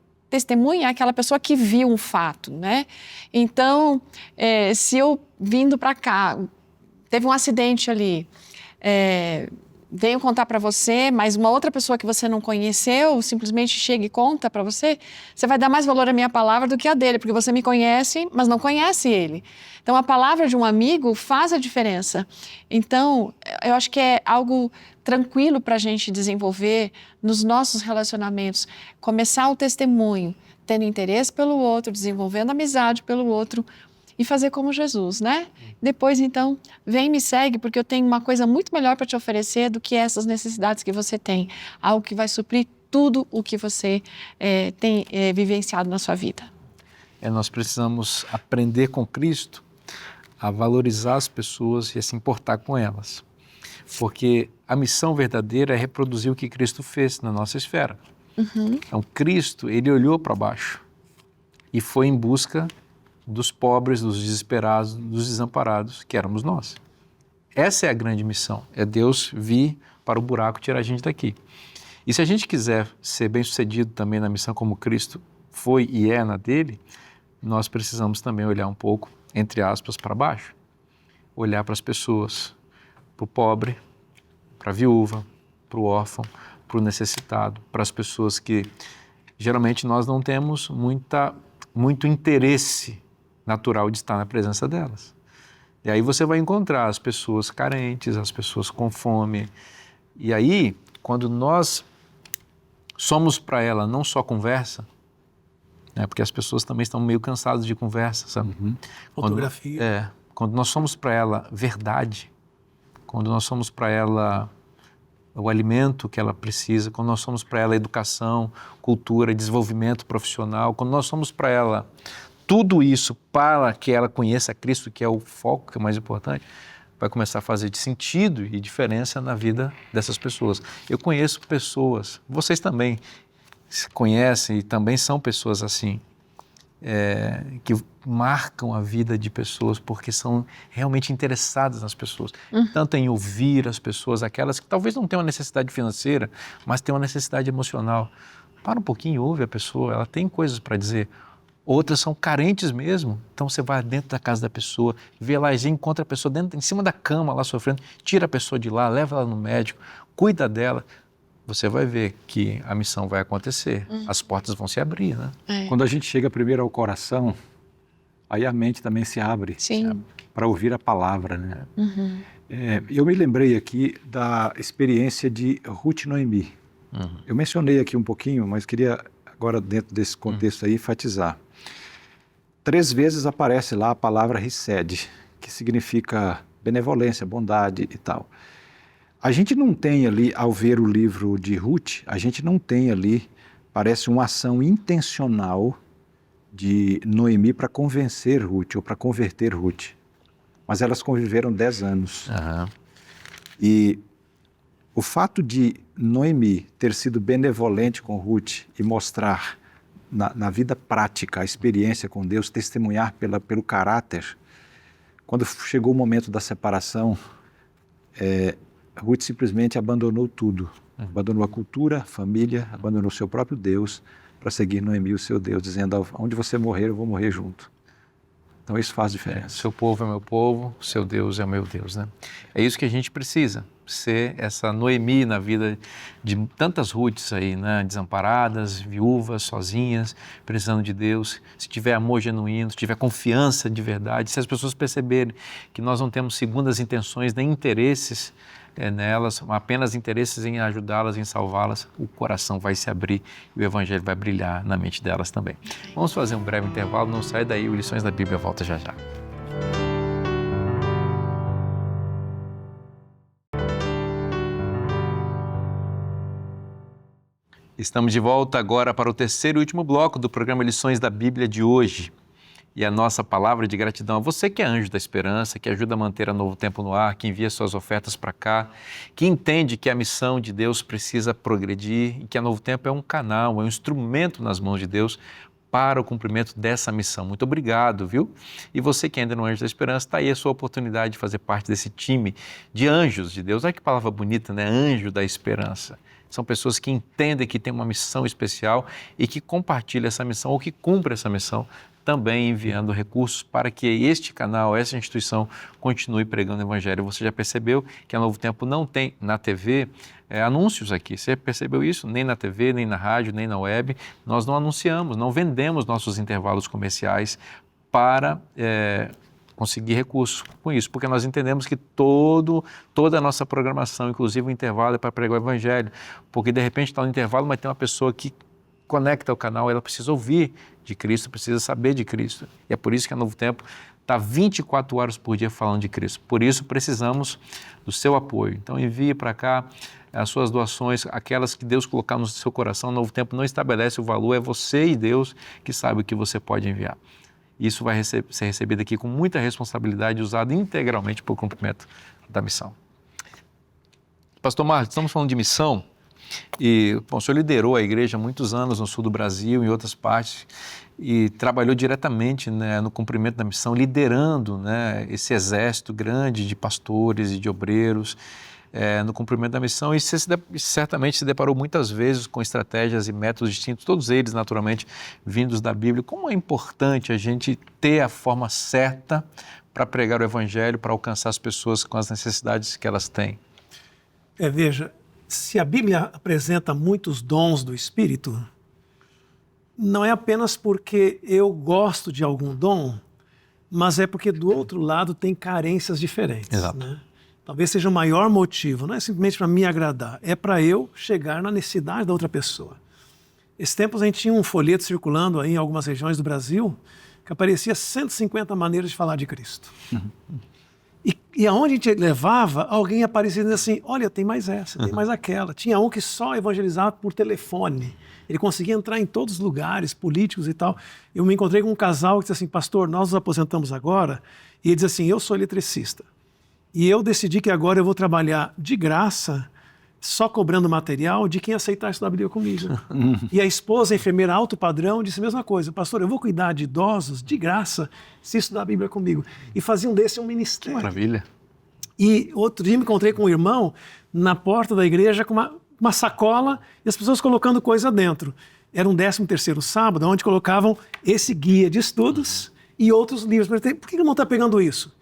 Speaker 2: é aquela pessoa que viu um fato, né? Então, se eu vindo para cá, teve um acidente ali, venho contar para você, mas uma outra pessoa que você não conheceu simplesmente chega e conta para você, você vai dar mais valor à minha palavra do que a dele, porque você me conhece, mas não conhece ele. Então, a palavra de um amigo faz a diferença. Então, eu acho que é algo tranquilo para a gente desenvolver nos nossos relacionamentos, começar o testemunho, tendo interesse pelo outro, desenvolvendo amizade pelo outro, e fazer como Jesus, né? Depois, então, vem e me segue, porque eu tenho uma coisa muito melhor para te oferecer do que essas necessidades que você tem. Algo que vai suprir tudo o que você tem vivenciado na sua vida.
Speaker 1: Nós precisamos aprender com Cristo a valorizar as pessoas e a se importar com elas. Porque a missão verdadeira é reproduzir o que Cristo fez na nossa esfera. Então, Cristo, ele olhou para baixo e foi em busca dos pobres, dos desesperados, dos desamparados, que éramos nós. Essa é a grande missão, é Deus vir para o buraco tirar a gente daqui. E se a gente quiser ser bem-sucedido também na missão como Cristo foi e é na dele, nós precisamos também olhar um pouco, entre aspas, para baixo. Olhar para as pessoas, para o pobre, para a viúva, para o órfão, para o necessitado, para as pessoas que geralmente nós não temos muito interesse natural de estar na presença delas. E aí você vai encontrar as pessoas carentes, as pessoas com fome. E aí, quando nós somos para ela não só conversa, né, porque as pessoas também estão meio cansadas de conversa, sabe?
Speaker 3: Fotografia.
Speaker 1: Quando nós somos para ela verdade, quando nós somos para ela o alimento que ela precisa, quando nós somos para ela educação, cultura, desenvolvimento profissional, quando nós somos para ela tudo isso para que ela conheça Cristo, que é o foco, que é o mais importante, vai começar a fazer de sentido e diferença na vida dessas pessoas. Eu conheço pessoas, vocês também se conhecem e também são pessoas assim, que marcam a vida de pessoas porque são realmente interessadas nas pessoas, tanto em ouvir as pessoas, aquelas que talvez não tenham uma necessidade financeira, mas têm uma necessidade emocional. Para um pouquinho, ouve a pessoa, ela tem coisas para dizer. Outras são carentes mesmo, então você vai dentro da casa da pessoa, vê lá e encontra a pessoa em cima da cama lá sofrendo, tira a pessoa de lá, leva ela no médico, cuida dela. Você vai ver que a missão vai acontecer, as portas vão se abrir, né?
Speaker 4: Quando a gente chega primeiro ao coração, aí a mente também se abre para ouvir a palavra, né? Eu me lembrei aqui da experiência de Ruth e Noemi. Eu mencionei aqui um pouquinho, mas queria agora dentro desse contexto aí enfatizar. 3 vezes aparece lá a palavra Hesed, que significa benevolência, bondade e tal. A gente não tem ali, ao ver o livro de Ruth, a gente não tem ali, parece uma ação intencional de Noemi para convencer Ruth ou para converter Ruth. Mas elas conviveram 10 anos. E o fato de Noemi ter sido benevolente com Ruth e mostrar na vida prática a experiência com Deus, testemunhar pelo caráter, quando chegou o momento da separação, Ruth simplesmente abandonou tudo. Abandonou a cultura, a família, abandonou seu próprio Deus para seguir Noemi, o seu Deus, dizendo, onde você morrer, eu vou morrer junto. Então isso faz diferença.
Speaker 1: Seu povo é meu povo, seu Deus é o meu Deus, né? É isso que a gente precisa, ser essa Noemi na vida de tantas Ruths aí, né? Desamparadas, viúvas, sozinhas, precisando de Deus. Se tiver amor genuíno, se tiver confiança de verdade, se as pessoas perceberem que nós não temos segundas intenções nem interesses nelas, apenas interesses em ajudá-las, em salvá-las, o coração vai se abrir e o Evangelho vai brilhar na mente delas também. Vamos fazer um breve intervalo, não sai daí, o Lições da Bíblia volta já já. Estamos de volta agora para o terceiro e último bloco do programa Lições da Bíblia de hoje. E a nossa palavra de gratidão a você que é anjo da esperança, que ajuda a manter a Novo Tempo no ar, que envia suas ofertas para cá, que entende que a missão de Deus precisa progredir e que a Novo Tempo é um canal, é um instrumento nas mãos de Deus para o cumprimento dessa missão. Muito obrigado, viu? E você que ainda não é anjo da esperança, está aí a sua oportunidade de fazer parte desse time de anjos de Deus. Olha que palavra bonita, né? Anjo da esperança. São pessoas que entendem que tem uma missão especial e que compartilham essa missão ou que cumprem essa missão, também enviando recursos para que este canal, essa instituição, continue pregando o Evangelho. Você já percebeu que a Novo Tempo não tem na TV anúncios aqui? Você percebeu isso? Nem na TV, nem na rádio, nem na web. Nós não anunciamos, não vendemos nossos intervalos comerciais para conseguir recursos com isso, porque nós entendemos que toda a nossa programação, inclusive o intervalo, é para pregar o Evangelho, porque de repente está no intervalo, mas tem uma pessoa que conecta ao canal, ela precisa ouvir de Cristo, precisa saber de Cristo. E é por isso que a Novo Tempo está 24 horas por dia falando de Cristo. Por isso precisamos do seu apoio. Então envie para cá as suas doações, aquelas que Deus colocar no seu coração. O Novo Tempo não estabelece o valor, é você e Deus que sabe o que você pode enviar. Isso vai ser recebido aqui com muita responsabilidade, usado integralmente para o cumprimento da missão. Pastor Marcos, estamos falando de missão. E o senhor liderou a igreja há muitos anos no sul do Brasil, em outras partes, e trabalhou diretamente, né, no cumprimento da missão, liderando, né, esse exército grande de pastores e de obreiros no cumprimento da missão. E você certamente se deparou muitas vezes com estratégias e métodos distintos, todos eles naturalmente vindos da Bíblia. Como é importante a gente ter a forma certa para pregar o Evangelho, para alcançar as pessoas com as necessidades que elas têm?
Speaker 3: Veja, se a Bíblia apresenta muitos dons do Espírito, não é apenas porque eu gosto de algum dom, mas é porque do outro lado tem carências diferentes.
Speaker 1: Exato.
Speaker 3: Né? Talvez seja o maior motivo, não é simplesmente para me agradar, é para eu chegar na necessidade da outra pessoa. Esses tempos a gente tinha um folheto circulando aí em algumas regiões do Brasil que aparecia 150 maneiras de falar de Cristo. E aonde a gente levava, alguém aparecia dizendo assim, olha, tem mais essa, tem mais aquela. Tinha um que só evangelizava por telefone. Ele conseguia entrar em todos os lugares, políticos e tal. Eu me encontrei com um casal que disse assim, pastor, nós nos aposentamos agora. E ele diz assim, eu sou eletricista. E eu decidi que agora eu vou trabalhar de graça, só cobrando material de quem aceitar estudar a Bíblia comigo. E a esposa, a enfermeira alto padrão, disse a mesma coisa. Pastor, eu vou cuidar de idosos de graça se estudar a Bíblia comigo. E faziam desse um ministério.
Speaker 1: Maravilha.
Speaker 3: E outro dia me encontrei com um irmão na porta da igreja com uma sacola e as pessoas colocando coisa dentro. Era um 13º sábado, onde colocavam esse guia de estudos e outros livros. Por que ele não está pegando isso?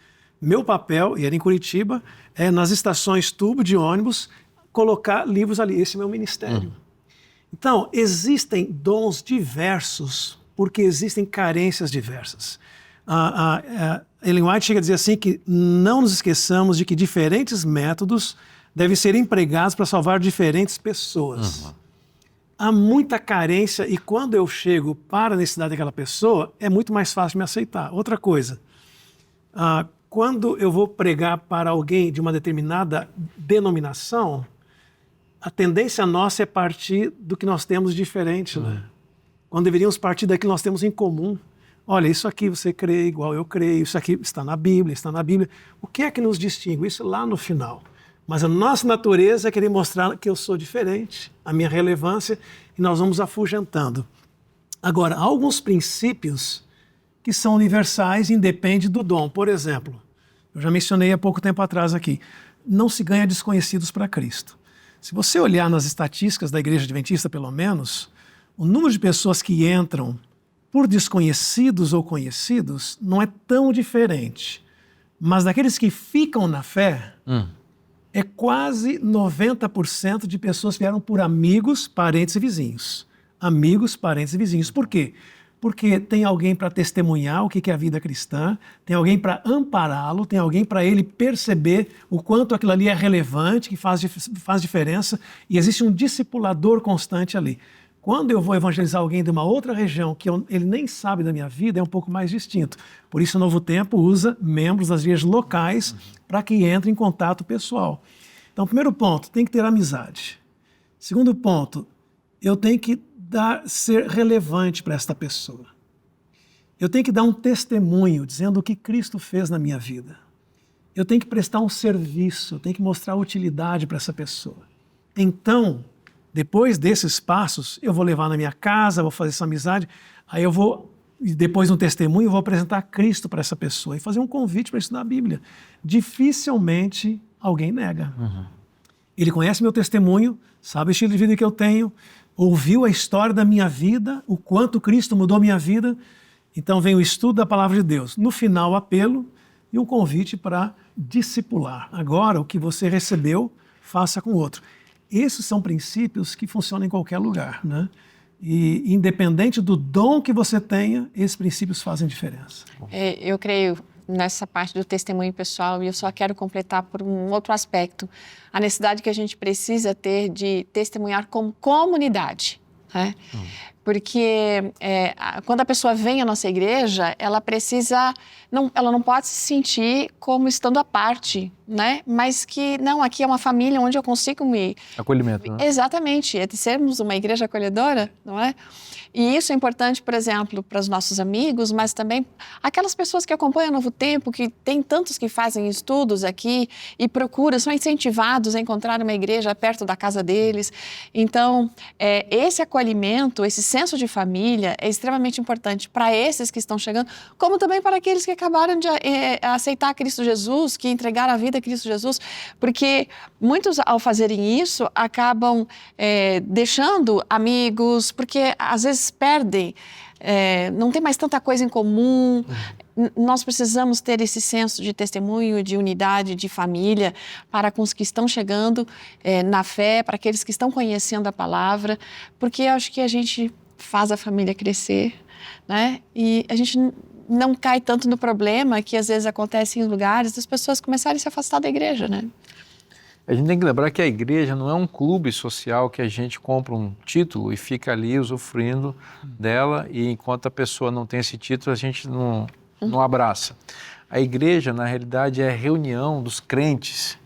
Speaker 3: Meu papel, e era em Curitiba, é nas estações tubo de ônibus, colocar livros ali. Esse é o meu ministério. Então, existem dons diversos porque existem carências diversas. Ellen White chega a dizer assim que não nos esqueçamos de que diferentes métodos devem ser empregados para salvar diferentes pessoas. Há muita carência e quando eu chego para a necessidade daquela pessoa, é muito mais fácil me aceitar. Outra coisa, quando eu vou pregar para alguém de uma determinada denominação, a tendência nossa é partir do que nós temos diferente, né? Quando deveríamos partir daquilo que nós temos em comum. Olha, isso aqui você crê igual eu creio, isso aqui está na Bíblia, está na Bíblia. O que é que nos distingue? Isso lá no final. Mas a nossa natureza é querer mostrar que eu sou diferente, a minha relevância, e nós vamos afugentando. Agora, há alguns princípios que são universais e independem do dom. Por exemplo, eu já mencionei há pouco tempo atrás aqui, não se ganha desconhecidos para Cristo. Se você olhar nas estatísticas da Igreja Adventista, pelo menos, o número de pessoas que entram por desconhecidos ou conhecidos não é tão diferente. Mas daqueles que ficam na fé, é quase 90% de pessoas que vieram por amigos, parentes e vizinhos. Amigos, parentes e vizinhos. Por quê? Porque tem alguém para testemunhar o que é a vida cristã, tem alguém para ampará-lo, tem alguém para ele perceber o quanto aquilo ali é relevante, que faz diferença, e existe um discipulador constante ali. Quando eu vou evangelizar alguém de uma outra região que ele nem sabe da minha vida, é um pouco mais distinto. Por isso, o Novo Tempo usa membros das igrejas locais para que entrem em contato pessoal. Então, primeiro ponto, tem que ter amizade. Segundo ponto, eu tenho que ser relevante para esta pessoa. Eu tenho que dar um testemunho dizendo o que Cristo fez na minha vida. Eu tenho que prestar um serviço, eu tenho que mostrar utilidade para essa pessoa. Então, depois desses passos, eu vou levar na minha casa, vou fazer essa amizade, aí eu vou, depois de um testemunho, eu vou apresentar Cristo para essa pessoa e fazer um convite para estudar a Bíblia. Dificilmente alguém nega. Ele conhece meu testemunho, sabe o estilo de vida que eu tenho, ouviu a história da minha vida, o quanto Cristo mudou a minha vida. Então vem o estudo da Palavra de Deus. No final, o apelo e um convite para discipular. Agora, o que você recebeu, faça com o outro. Esses são princípios que funcionam em qualquer lugar, né? E independente do dom que você tenha, esses princípios fazem diferença.
Speaker 2: Eu creio nessa parte do testemunho pessoal e eu só quero completar por um outro aspecto. A necessidade que a gente precisa ter de testemunhar como comunidade, né? Porque quando a pessoa vem à nossa igreja, ela não pode se sentir como estando à parte, né? Mas que, não, aqui é uma família onde eu consigo me...
Speaker 1: Acolhimento, né?
Speaker 2: Exatamente, é de sermos uma igreja acolhedora, não é? E isso é importante, por exemplo, para os nossos amigos, mas também aquelas pessoas que acompanham o Novo Tempo, que tem tantos que fazem estudos aqui e procuram, são incentivados a encontrar uma igreja perto da casa deles. Então, esse acolhimento, esse senso de família é extremamente importante para esses que estão chegando, como também para aqueles que acabaram de aceitar Cristo Jesus, que entregaram a vida a Cristo Jesus, porque muitos, ao fazerem isso, acabam deixando amigos, porque às vezes perdem, não tem mais tanta coisa em comum. Nós precisamos ter esse senso de testemunho, de unidade, de família, para com os que estão chegando na fé, para aqueles que estão conhecendo a palavra, porque eu acho que a gente faz a família crescer, né? E a gente não cai tanto no problema que às vezes acontece em lugares das pessoas começarem a se afastar da igreja, né?
Speaker 1: A gente tem que lembrar que a igreja não é um clube social que a gente compra um título e fica ali usufruindo dela e enquanto a pessoa não tem esse título, a gente não abraça. A igreja, na realidade, é a reunião dos crentes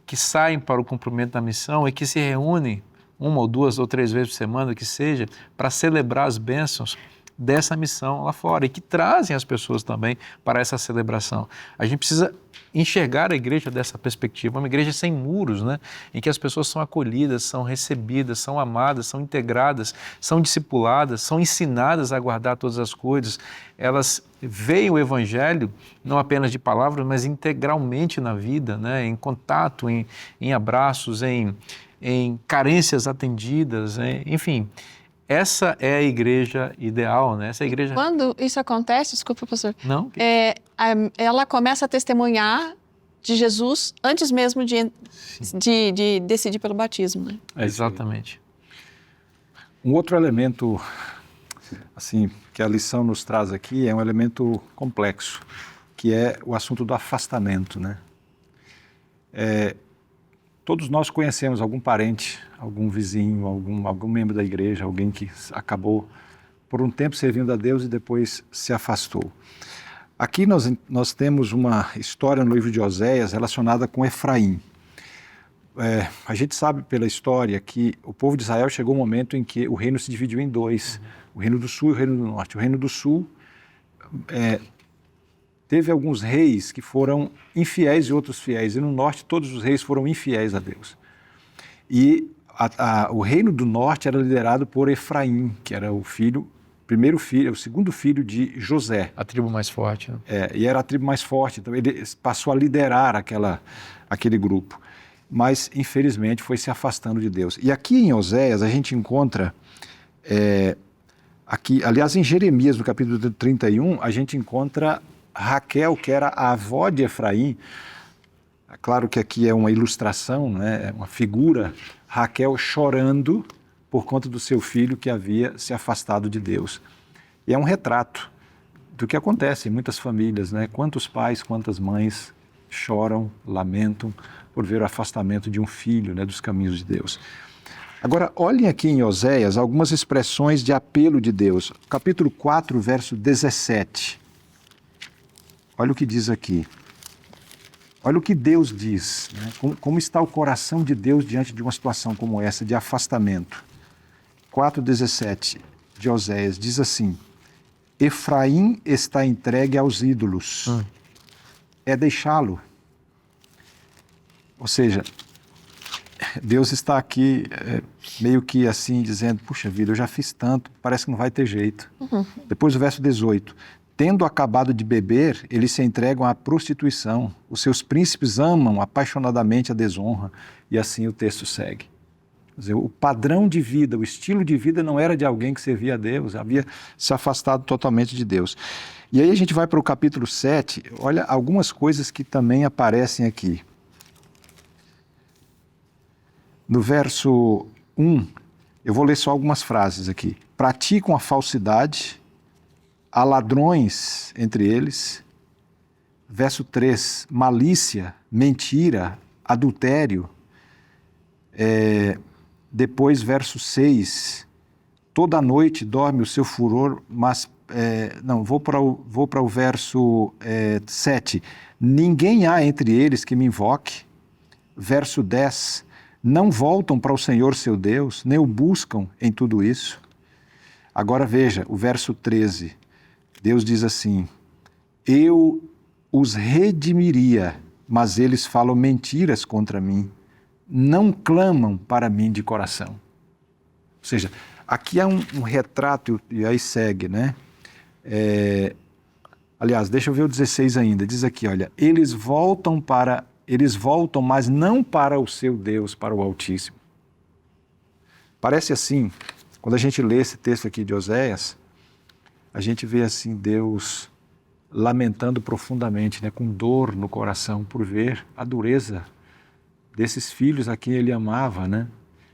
Speaker 1: que saem para o cumprimento da missão e que se reúnem 1 ou 2 ou 3 vezes por semana, que seja, para celebrar as bênçãos dessa missão lá fora e que trazem as pessoas também para essa celebração. A gente precisa enxergar a igreja dessa perspectiva, uma igreja sem muros, né? Em que as pessoas são acolhidas, são recebidas, são amadas, são integradas, são discipuladas, são ensinadas a guardar todas as coisas. Elas veem o evangelho não apenas de palavras, mas integralmente na vida, né? Em contato, em abraços, em carências atendidas, enfim. Essa é a igreja ideal, né? Essa é a igreja...
Speaker 2: Quando isso acontece, desculpa, pastor,
Speaker 1: Não?
Speaker 2: ela começa a testemunhar de Jesus antes mesmo de decidir pelo batismo, né?
Speaker 1: Exatamente.
Speaker 4: Um outro elemento, assim, que a lição nos traz aqui é um elemento complexo, que é o assunto do afastamento, né? Todos nós conhecemos algum parente, algum vizinho, algum membro da igreja, alguém que acabou por um tempo servindo a Deus e depois se afastou. Aqui nós temos uma história no livro de Oséias relacionada com Efraim. A gente sabe pela história que o povo de Israel chegou um momento em que o reino se dividiu em dois, o reino do sul e o reino do norte. O reino do sul teve alguns reis que foram infiéis e outros fiéis, e no norte todos os reis foram infiéis a Deus. E o reino do norte era liderado por Efraim, que era o segundo filho de José.
Speaker 1: A tribo mais forte, né?
Speaker 4: E era a tribo mais forte, então ele passou a liderar aquele grupo. Mas, infelizmente, foi se afastando de Deus. E aqui em Oséias a gente encontra, aliás, em Jeremias, no capítulo 31, a gente encontra Raquel, que era a avó de Efraim. Claro que aqui é uma ilustração, né? É uma figura, Raquel chorando por conta do seu filho que havia se afastado de Deus. E é um retrato do que acontece em muitas famílias, né? Quantos pais, quantas mães choram, lamentam por ver o afastamento de um filho, né, dos caminhos de Deus. Agora, olhem aqui em Oséias algumas expressões de apelo de Deus. Capítulo 4, verso 17. Olha o que diz aqui. Olha o que Deus diz, né? Como está o coração de Deus diante de uma situação como essa, de afastamento. 4,17 de Oséias diz assim: Efraim está entregue aos ídolos, é deixá-lo. Ou seja, Deus está aqui meio que assim dizendo, puxa vida, eu já fiz tanto, parece que não vai ter jeito. Depois o verso 18, tendo acabado de beber, eles se entregam à prostituição, os seus príncipes amam apaixonadamente a desonra, e assim o texto segue. Quer dizer, o padrão de vida, o estilo de vida não era de alguém que servia a Deus, havia se afastado totalmente de Deus. E aí a gente vai para o capítulo 7, olha algumas coisas que também aparecem aqui. No verso 1, eu vou ler só algumas frases aqui. Praticam a falsidade, há ladrões entre eles. Verso 3, malícia, mentira, adultério. Depois, verso 6, toda noite dorme o seu furor, mas... vou para o verso 7. Ninguém há entre eles que me invoque. Verso 10, não voltam para o Senhor seu Deus, nem o buscam em tudo isso. Agora veja, o verso 13, Deus diz assim, eu os redimiria, mas eles falam mentiras contra mim, não clamam para mim de coração. Ou seja, aqui há um retrato, e aí segue, né? Aliás, deixa eu ver o 16 ainda, diz aqui, olha, eles voltam, mas não para o seu Deus, para o Altíssimo. Parece assim, quando a gente lê esse texto aqui de Oséias, a gente vê assim Deus lamentando profundamente, né, com dor no coração por ver a dureza desses filhos a quem ele amava, né?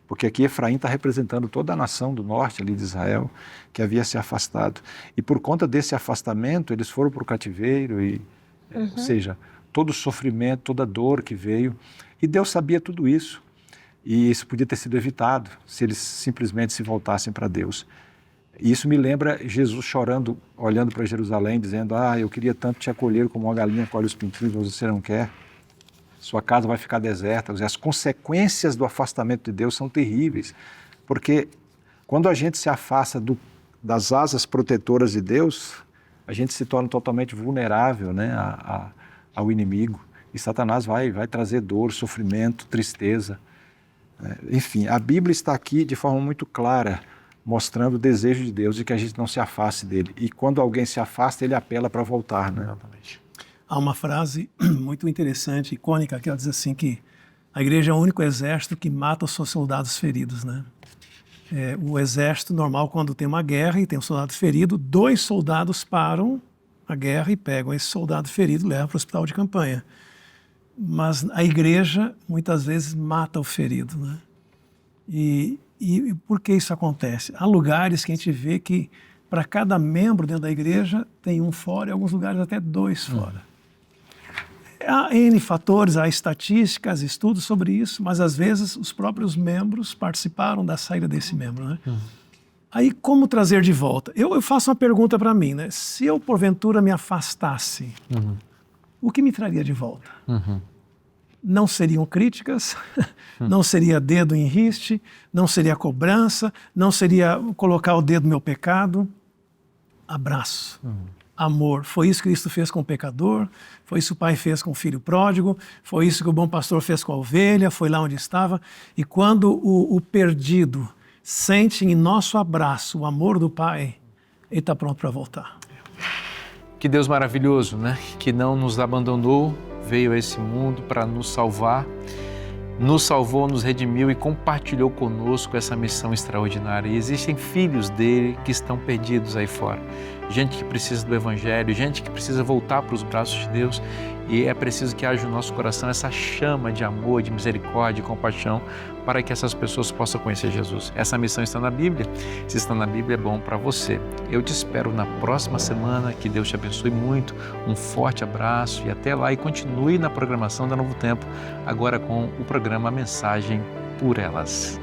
Speaker 4: Porque aqui Efraim está representando toda a nação do norte ali de Israel, que havia se afastado. E por conta desse afastamento, eles foram para o cativeiro, ou seja, todo o sofrimento, toda a dor que veio. E Deus sabia tudo isso. E isso podia ter sido evitado se eles simplesmente se voltassem para Deus. E isso me lembra Jesus chorando, olhando para Jerusalém, dizendo, eu queria tanto te acolher como uma galinha colhe os pintinhos, mas você não quer. Sua casa vai ficar deserta. As consequências do afastamento de Deus são terríveis, porque quando a gente se afasta das asas protetoras de Deus, a gente se torna totalmente vulnerável, né, ao inimigo. E Satanás vai trazer dor, sofrimento, tristeza. Enfim, a Bíblia está aqui de forma muito clara, mostrando o desejo de Deus de que a gente não se afaste dele. E quando alguém se afasta, ele apela para voltar, né?
Speaker 1: Exatamente.
Speaker 3: Há uma frase muito interessante, icônica, que ela diz assim que a igreja é o único exército que mata os seus soldados feridos, né? O exército normal, quando tem uma guerra e tem um soldado ferido, 2 soldados param a guerra e pegam esse soldado ferido e levam para o hospital de campanha. Mas a igreja, muitas vezes, mata o ferido, né? E por que isso acontece? Há lugares que a gente vê que para cada membro dentro da igreja tem um fora, e em alguns lugares até 2 fora. Há N fatores, há estatísticas, estudos sobre isso, mas às vezes os próprios membros participaram da saída desse membro, né? Aí, como trazer de volta? Eu faço uma pergunta para mim, né? Se eu, porventura, me afastasse, o que me traria de volta? Não seriam críticas, não seria dedo em riste, não seria cobrança, não seria colocar o dedo no meu pecado. Abraço. Amor. Foi isso que Cristo fez com o pecador, foi isso que o Pai fez com o filho pródigo, foi isso que o bom pastor fez com a ovelha, foi lá onde estava. E quando o perdido sente em nosso abraço o amor do Pai, ele está pronto para voltar.
Speaker 1: Que Deus maravilhoso, né? Que não nos abandonou, veio a esse mundo para nos salvar, nos salvou, nos redimiu e compartilhou conosco essa missão extraordinária. E existem filhos dele que estão perdidos aí fora. Gente que precisa do Evangelho, gente que precisa voltar para os braços de Deus, e é preciso que haja no nosso coração essa chama de amor, de misericórdia, de compaixão, para que essas pessoas possam conhecer Jesus. Essa missão está na Bíblia. Se está na Bíblia, é bom para você. Eu te espero na próxima semana. Que Deus te abençoe muito. Um forte abraço e até lá. E continue na programação da Novo Tempo, agora com o programa Mensagem por Elas.